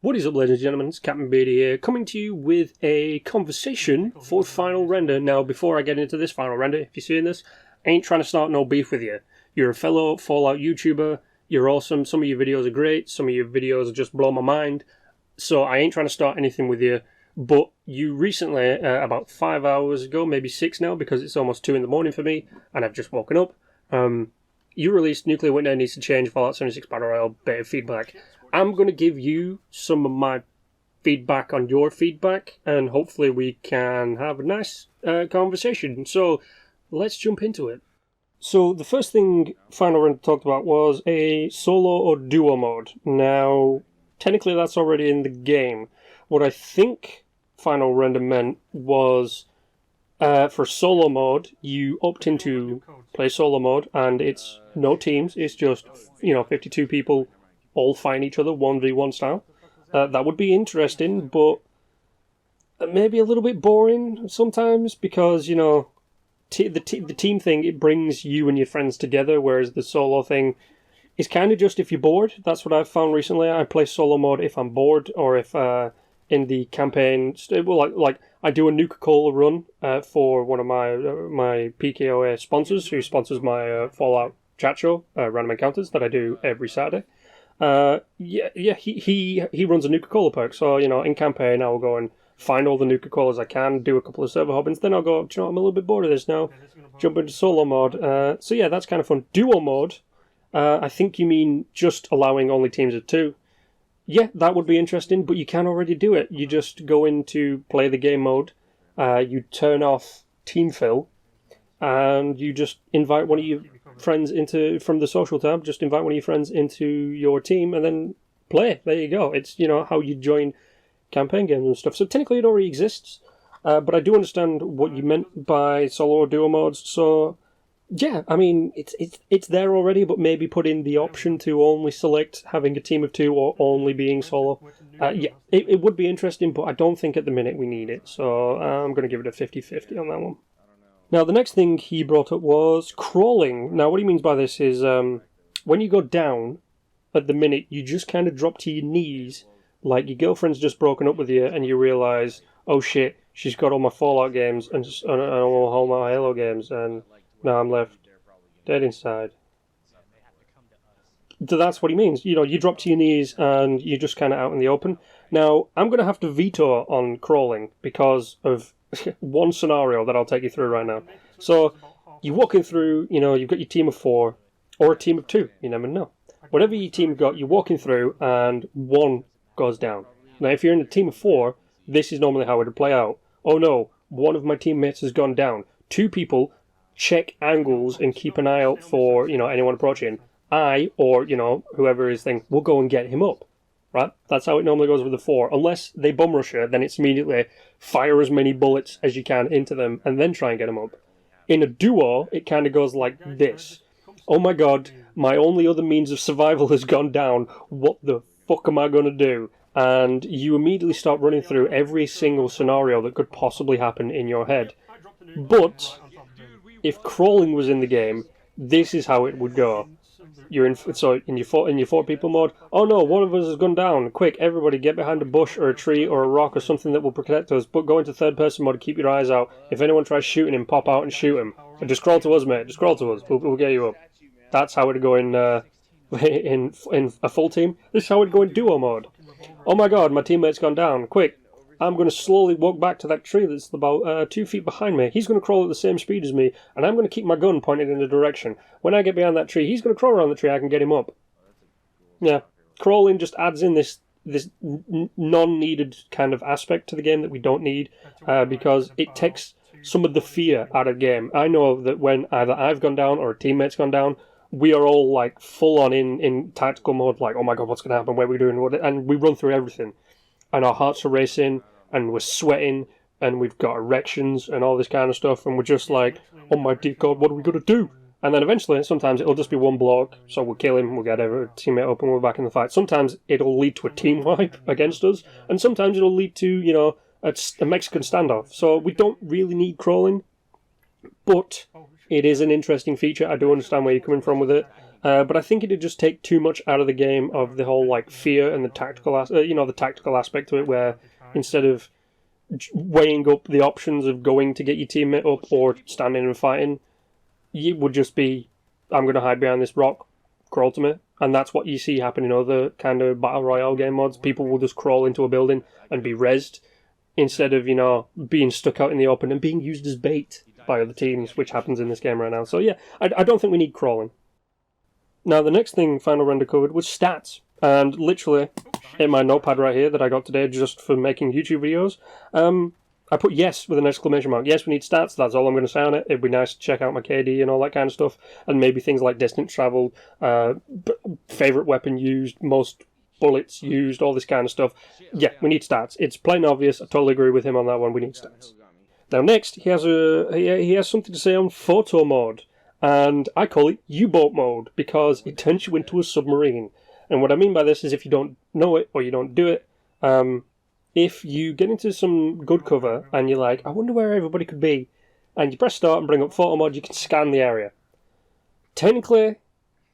What is up, ladies and gentlemen? It's Captain Beardy here, coming to you with a conversation for Final Render. Now, before I get into this Final Render, if you're seeing this, I ain't trying to start no beef with you. You're a fellow Fallout YouTuber, you're awesome, some of your videos are great, some of your videos just blow my mind, so I ain't trying to start anything with you, but you recently, about 5 hours ago, maybe 6 now, because it's almost 2 in the morning for me, and I've just woken up, you released Nuclear Winter Needs to Change Fallout 76 Battle Royale beta feedback. I'm going to give you some of my feedback on your feedback, and hopefully we can have a nice conversation. So, let's jump into it. So, the first thing Final Render talked about was a solo or duo mode. Now, technically that's already in the game. What I think Final Render meant was, for solo mode, you opt into play solo mode, and it's no teams, it's just, 52 people all fighting each other 1v1 style. That would be interesting, but maybe a little bit boring sometimes, because the team thing, it brings you and your friends together, whereas the solo thing is kind of just if you're bored. That's what I've found recently. I play solo mode if I'm bored, or if in the campaign, like I do a Nuka-Cola run for one of my PKOA sponsors, who sponsors my Fallout chat show, Random Encounters, that I do every Saturday. He runs a Nuka-Cola perk, so, in campaign, I'll go and find all the Nuka-Colas I can, do a couple of server hoppings, then I'll go, I'm a little bit bored of this now, jump into solo mode. So yeah, that's kind of fun. Duo mode, I think you mean just allowing only teams of 2. Yeah, that would be interesting, but you can already do it. You just go into play the game mode, you turn off team fill, and you just invite one of your friends from the social tab, just invite one of your friends into your team and then play. There you go. It's, how you join campaign games and stuff. So technically it already exists, but I do understand what you meant by solo or duo modes. So yeah, I mean, it's there already, but maybe put in the option to only select having a team of 2 or only being solo. Yeah, it would be interesting, but I don't think at the minute we need it. So I'm going to give it a 50-50 on that one. Now, the next thing he brought up was crawling. Now, what he means by this is when you go down, at the minute, you just kind of drop to your knees, like your girlfriend's just broken up with you, and you realise, oh shit, she's got all my Fallout games and all my Halo games, and now I'm left dead inside. So that's what he means. You drop to your knees, and you're just kind of out in the open. Now, I'm going to have to veto on crawling because of one scenario that I'll take you through right now. So, you're walking through, you've got your team of 4, or a team of 2, you never know. Whatever your team got, you're walking through, and one goes down. Now, if you're in a team of 4, this is normally how it would play out. Oh no, one of my teammates has gone down. 2 people check angles and keep an eye out for, anyone approaching. I, or, whoever is thing, will go and get him up. Right? That's how it normally goes with the 4. Unless they bum rush you, then it's immediately fire as many bullets as you can into them and then try and get them up. In a duo, it kind of goes like this. Oh my god, my only other means of survival has gone down. What the fuck am I going to do? And you immediately start running through every single scenario that could possibly happen in your head. But if crawling was in the game, this is how it would go. You're in your 4 people mode. Oh no, one of us has gone down. Quick, everybody get behind a bush or a tree or a rock or something that will protect us. But go into third person mode, keep your eyes out. If anyone tries shooting him, pop out and shoot him. And just crawl to us, mate. Just crawl to us. We'll get you up. That's how it'd go in a full team. This is how it'd go in duo mode. Oh my god, my teammate's gone down. Quick, I'm going to slowly walk back to that tree that's about 2 feet behind me. He's going to crawl at the same speed as me, and I'm going to keep my gun pointed in a direction. When I get behind that tree, he's going to crawl around the tree, I can get him up. Yeah, crawling just adds in this non-needed kind of aspect to the game that we don't need, because it takes some of the fear out of the game. I know that when either I've gone down or a teammate's gone down, we are all like full on in tactical mode, like, oh my god, what's going to happen, where are we doing, and we run through everything. And our hearts are racing, and we're sweating, and we've got erections, and all this kind of stuff, and we're just like, oh my dear god, what are we going to do? And then eventually, sometimes it'll just be one bloke, so we'll kill him, we'll get a teammate up, and we're back in the fight. Sometimes it'll lead to a team wipe against us, and sometimes it'll lead to, a Mexican standoff. So we don't really need crawling, but it is an interesting feature. I do understand where you're coming from with it. but I think it'd just take too much out of the game of the whole like fear and the tactical, the tactical aspect to it, where instead of weighing up the options of going to get your teammate up or standing and fighting, it would just be, I'm going to hide behind this rock, crawl to me. And that's what you see happen in other kind of Battle Royale game mods. People will just crawl into a building and be rezzed instead of, being stuck out in the open and being used as bait by other teams, which happens in this game right now. So yeah, I don't think we need crawling. Now, the next thing Final Render covered was stats. And literally, in my notepad right here that I got today just for making YouTube videos, I put yes with an exclamation mark. Yes, we need stats. That's all I'm going to say on it. It'd be nice to check out my KD and all that kind of stuff. And maybe things like distance traveled, favourite weapon used, most bullets used, all this kind of stuff. Yeah, we need stats. It's plain obvious. I totally agree with him on that one. We need stats. Now next, he has something to say on photo mode. And I call it U-boat mode because it turns you into a submarine. And what I mean by this is if you don't know it or you don't do it, if you get into some good cover and you're like, I wonder where everybody could be, and you press start and bring up photo mode, you can scan the area. Technically,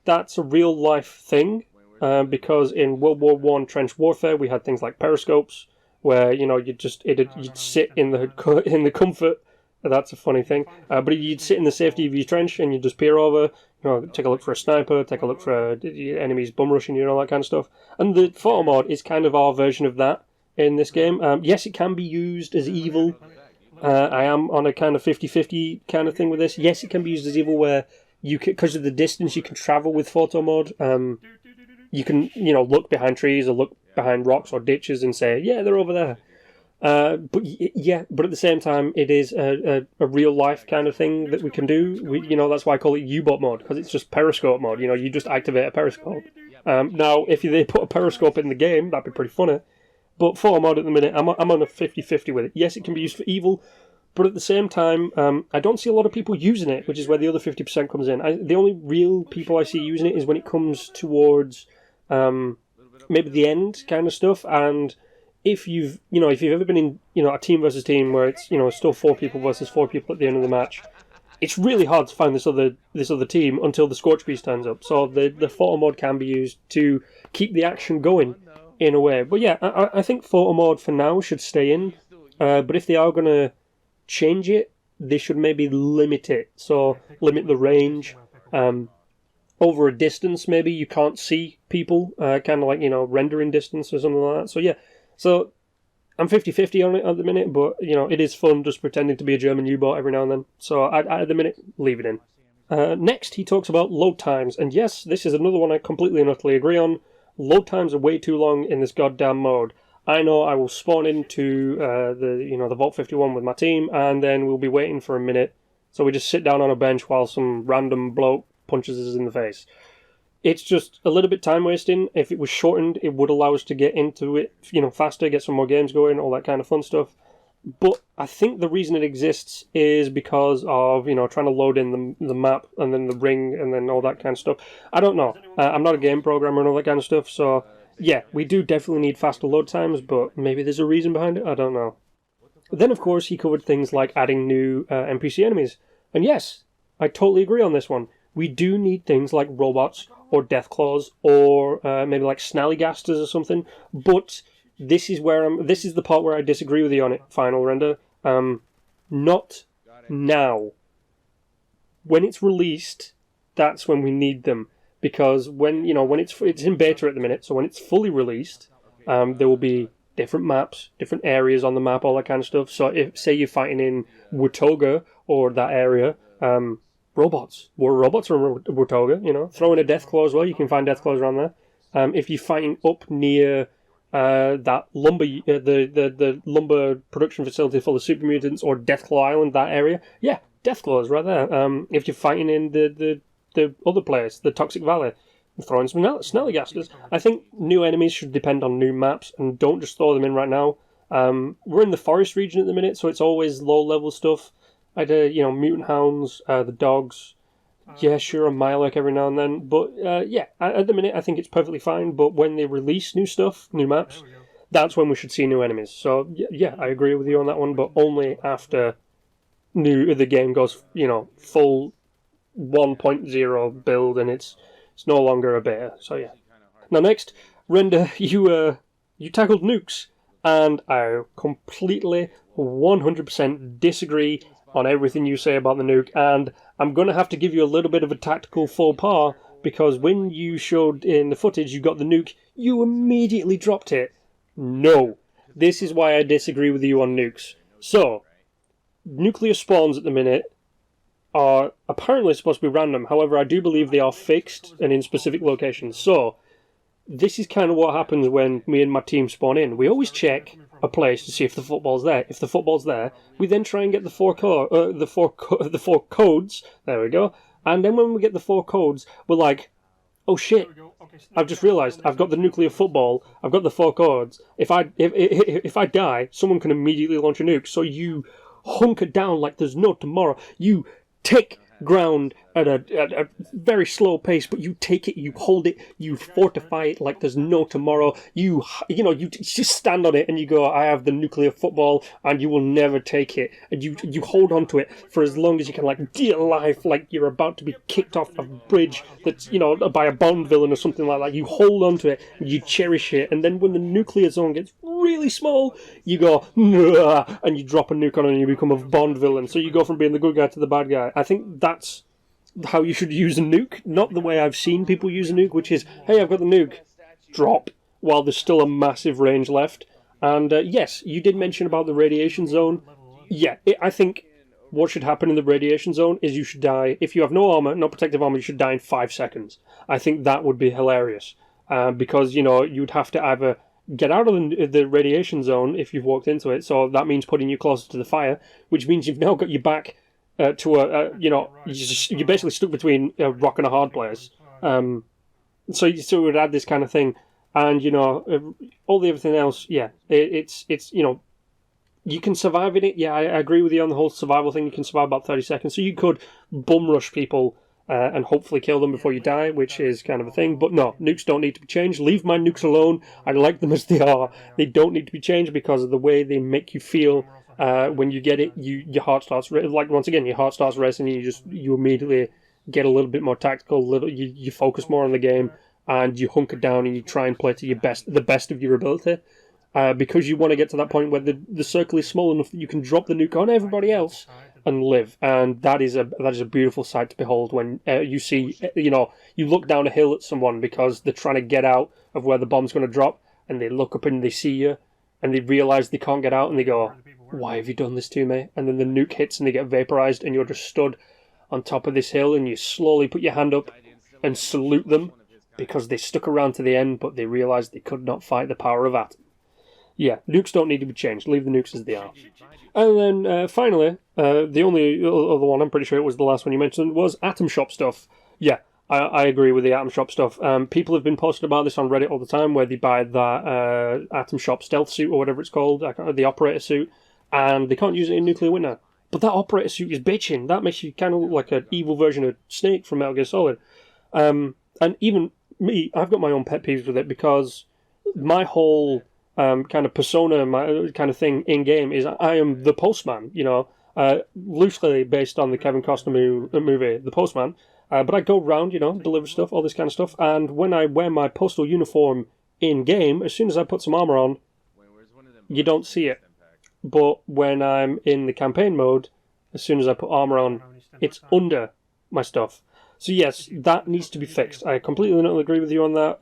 that's a real life thing, because in World War I trench warfare we had things like periscopes, where you'd sit in the comfort. That's a funny thing. But you'd sit in the safety of your trench and you'd just peer over, take a look for a sniper, take a look for enemies bum rushing you and all that kind of stuff. And the photo mode is kind of our version of that in this game. Yes, it can be used as evil. I am on a kind of 50-50 kind of thing with this. Yes, it can be used as evil where because of the distance you can travel with photo mode. You can, look behind trees or look behind rocks or ditches and say, yeah, they're over there. But at the same time, it is a real life kind of thing that we can do. That's why I call it U-boat mode, because it's just periscope mode. You just activate a periscope. Now, if they put a periscope in the game, that'd be pretty funny. But photo mode at the minute, I'm on a 50-50 with it. Yes, it can be used for evil, but at the same time, I don't see a lot of people using it, which is where the other 50% comes in. The only real people I see using it is when it comes towards maybe the end kind of stuff, and if you've ever been in, a team versus team where it's, still 4 people versus 4 people at the end of the match, it's really hard to find this other team until the Scorch Beast turns up. So the photo mode can be used to keep the action going in a way. But yeah, I think photo mode for now should stay in. But if they are going to change it, they should maybe limit it. So limit the range. Over a distance, maybe you can't see people, kind of like, rendering distance or something like that. So yeah. So, I'm 50-50 on it at the minute, but, it is fun just pretending to be a German U-boat every now and then. So, at the minute, leave it in. Next, he talks about load times. And yes, this is another one I completely and utterly agree on. Load times are way too long in this goddamn mode. I know I will spawn into the Vault 51 with my team, and then we'll be waiting for a minute. So we just sit down on a bench while some random bloke punches us in the face. It's just a little bit time wasting. If it was shortened, it would allow us to get into it, faster, get some more games going, all that kind of fun stuff. But I think the reason it exists is because of, trying to load in the map and then the ring and then all that kind of stuff. I don't know. I'm not a game programmer and all that kind of stuff, so yeah, we do definitely need faster load times, but maybe there's a reason behind it. I don't know. Then, of course, he covered things like adding new NPC enemies. And yes, I totally agree on this one. We do need things like robots or deathclaws, or maybe like snallygasters or something. But this is the part where I disagree with you on it, Final Render. Not now. When it's released, that's when we need them, because when it's in beta at the minute. So when it's fully released, there will be different maps, different areas on the map, all that kind of stuff. So if say you're fighting in Watoga or that area. Robots. Robots are Watoga, throw in a Deathclaw as well. You can find Deathclaws around there. If you're fighting up near that lumber, the lumber production facility full of super mutants, or Deathclaw Island, that area, yeah, Deathclaws right there. If you're fighting in the other place, the Toxic Valley, throw in some snallygasters. I think new enemies should depend on new maps, and don't just throw them in right now. We're in the forest region at the minute, so it's always low level stuff. I do, mutant hounds, the dogs. Yeah, sure, a Milek every now and then. But, yeah, at the minute, I think it's perfectly fine. But when they release new stuff, new maps, that's when we should see new enemies. So, yeah, I agree with you on that one, but only after the game goes, full 1.0 build and it's, It's no longer a beta. So yeah. Now next, Render, you tackled nukes, and I completely 100% disagree on everything you say about the nuke, and I'm going to have to give you a little bit of a tactical faux pas, because when you showed in the footage you got the nuke, you immediately dropped it. No. This is why I disagree with you on nukes. So, nuclear spawns at the minute are apparently supposed to be random, however I do believe they are fixed and in specific locations. So, this is kind of what happens when me and my team spawn in. We always check a place to see if the football's there. If the football's there, we then try and get the four codes. There we go. And then when we get the 4 codes, we're like, oh shit! I've just realised I've got the nuclear football. I've got the 4 codes. If I die, someone can immediately launch a nuke. So you hunker down like there's no tomorrow. You take ground at a very slow pace, but you take it, you hold it, you fortify it like there's no tomorrow. You just stand on it and you go, I have the nuclear football, and you will never take it. And you hold on to it for as long as you can, like dear life, like you're about to be kicked off a bridge that's, by a Bond villain or something like that. You hold on to it, and you cherish it, and then when the nuclear zone gets really small, you go, nah, and you drop a nuke on it and you become a Bond villain. So you go from being the good guy to the bad guy. I think that's how you should use a nuke, not the way I've seen people use a nuke, which is, hey, I've got the nuke, drop, while there's still a massive range left. And yes, you did mention about the radiation zone. Yeah, I think what should happen in the radiation zone is you should die, if you have no armor, no protective armor, you should die in 5 seconds. I think that would be hilarious, because, you'd have to either get out of the radiation zone if you've walked into it, so that means putting you closer to the fire, which means you've now got your back you're basically stuck between a rock and a hard place. So it would add this kind of thing, and all the everything else. Yeah, it's you can survive in it. Yeah, I agree with you on the whole survival thing. You can survive about 30 seconds, so you could bum rush people and hopefully kill them before you die, which is kind of a thing. But no, nukes don't need to be changed. Leave my nukes alone. I like them as they are. They don't need to be changed because of the way they make you feel. When you get it, your heart starts once again. Your heart starts racing. You immediately get a little bit more tactical. You focus more on the game, and you hunker down and you try and play to the best of your ability, because you want to get to that point where the circle is small enough that you can drop the nuke on everybody else and live. And that is a beautiful sight to behold when you see you look down a hill at someone because they're trying to get out of where the bomb's going to drop, and they look up and they see you, and they realise they can't get out, and they go, why have you done this to me? And then the nuke hits and they get vaporized, and you're just stood on top of this hill, and you slowly put your hand up and salute them because they stuck around to the end, but they realised they could not fight the power of atom. Yeah, nukes don't need to be changed. Leave the nukes as they are. And then finally, the only other one, I'm pretty sure it was the last one you mentioned, was Atom Shop stuff. Yeah, I agree with the Atom Shop stuff. People have been posting about this on Reddit all the time, where they buy that Atom Shop stealth suit or whatever it's called, the operator suit, and they can't use it in Nuclear Winter. But that operator suit is bitching. That makes you kind of look like an evil version of Snake from Metal Gear Solid. And even me, I've got my own pet peeves with it, because my whole kind of persona, my kind of thing in-game is I am the postman, loosely based on the Kevin Costner movie, The Postman. But I go around, deliver stuff, all this kind of stuff, and when I wear my postal uniform in-game, as soon as I put some armor on, you don't see it. But when I'm in the campaign mode, as soon as I put armor on, it's under my stuff. So yes, that needs to be fixed. I completely don't agree with you on that.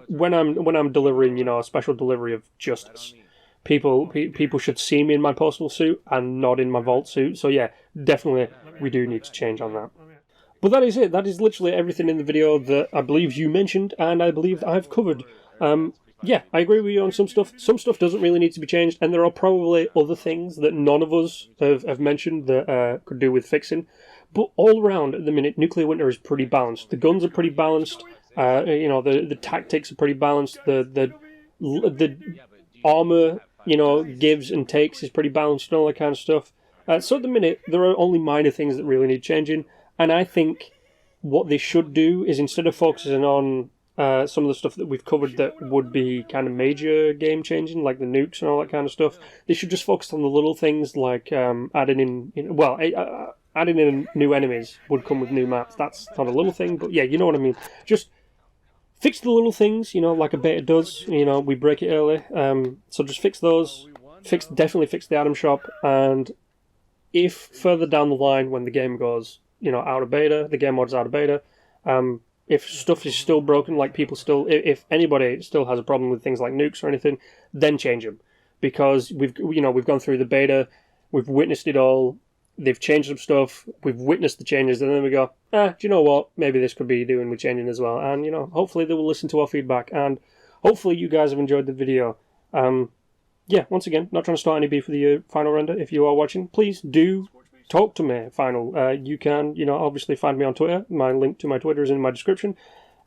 When I'm delivering, a special delivery of justice, people should see me in my postal suit and not in my vault suit. So yeah, definitely we do need to change on that. But that is it. That is literally everything in the video that I believe you mentioned and I believe I've covered. Yeah, I agree with you on some stuff. Some stuff doesn't really need to be changed, and there are probably other things that none of us have mentioned that could do with fixing. But all around, at the minute, Nuclear Winter is pretty balanced. The guns are pretty balanced. The tactics are pretty balanced. The armor, gives and takes is pretty balanced and all that kind of stuff. So at the minute, there are only minor things that really need changing, and I think what they should do is, instead of focusing on some of the stuff that we've covered that would be kind of major game changing, like the nukes and all that kind of stuff, they should just focus on the little things like adding in adding in new enemies would come with new maps. That's not a little thing, but yeah, you know what I mean. Just fix the little things, you know, like a beta does. You know, we break it early. So just fix those. Definitely fix the item shop. And if further down the line, when the game goes, you know, out of beta, the game mod's out of beta, if stuff is still broken, like people still, if anybody still has a problem with things like nukes or anything, then change them, because we've gone through the beta, we've witnessed it all. They've changed some stuff. We've witnessed the changes, and then we go, do you know what? Maybe this could be doing with changing as well. And you know, hopefully they will listen to our feedback, and hopefully you guys have enjoyed the video. Yeah, once again, not trying to start any beef with you, Final Render. If you are watching, please do talk to me, Final. You can, you know, obviously find me on Twitter. My link to my Twitter is in my description.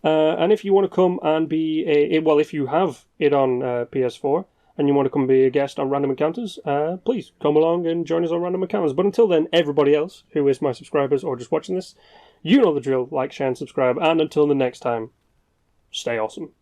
And if you want to come and be if you have it on PS4 and you want to come be a guest on Random Encounters, please come along and join us on Random Encounters. But until then, everybody else who is my subscribers or just watching this, you know the drill. Like, share, and subscribe. And until the next time, stay awesome.